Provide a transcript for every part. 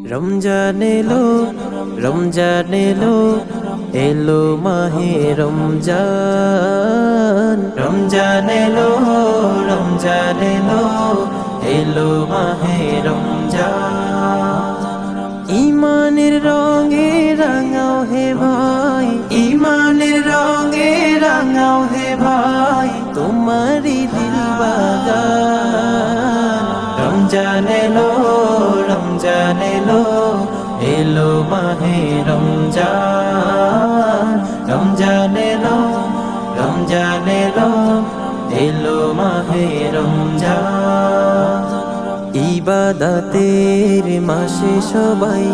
রমজান এলো, রমজান এলো, এলো মাহে রমজান। রমজান এলো, রমজান এলো, এলো মাহে রমজান। ইমানের রঙে রাঙাও হে ভাই, ইমানের রঙে রাঙাও হে ভাই, তোমারি দিল বাগান। রমজান এলো, রমজান এলো, এলো মাহে রমজান। রমজান এলো, রমজান এলো, এলো মাহে রমজান। ইবাদতের মাসে সবাই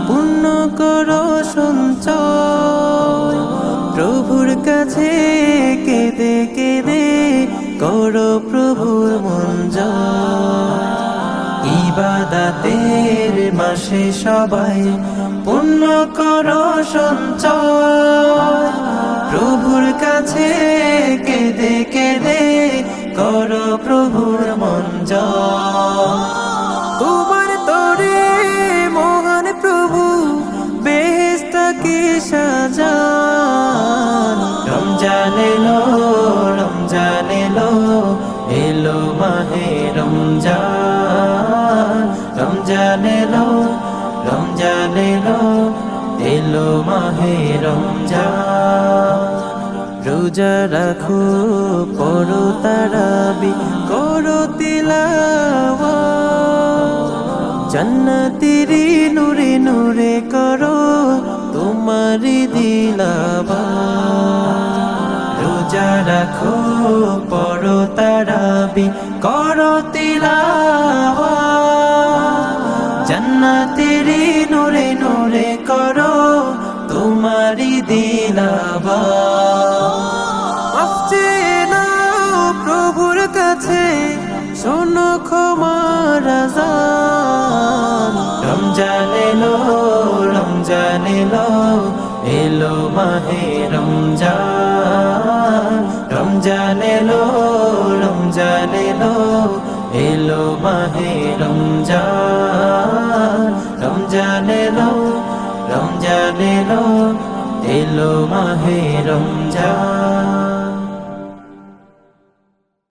পূর্ণ করো সঞ্চয়, প্রভুর কাছে কেঁদে কেঁদে করো প্রভুর মন জয়। ইবাদতের মাসে সবাই পূর্ণ করো সঞ্চয়, প্রভুর কাছে কেঁদে কেঁদে করো প্রভুর মন জয়। তোমার তরে মহান প্রভু বেহেশতকে সাজান। রমজান এলো, রমজান এলো, এলো মাহে রমজান। রমজান এলো, রমজান এলো, এলো মাহে রমজান। রোজা রাখো, পড়ো তারাবি, করো তিলাওয়াত, জান্নাতেরি নূরে নূরে করো তোমারি দিলাওয়াত। রোজা রাখো, পড়ো তারাবি, করো তিলাওয়াত, জান্নাতেরি নূরে নূরে করো তোমারি দিলাওয়াত। মাফ চেয়ে নাও প্রভুর কাছে, শোনো ক্ষমার আযান। রমজান এলো, রমজান এলো, এলো মাহে রমজান। রমজান এলো, রমজান এলো, এলো মাহে রমজান। রমজান এলো, রমজান এলো, এলো মাহে রমজান।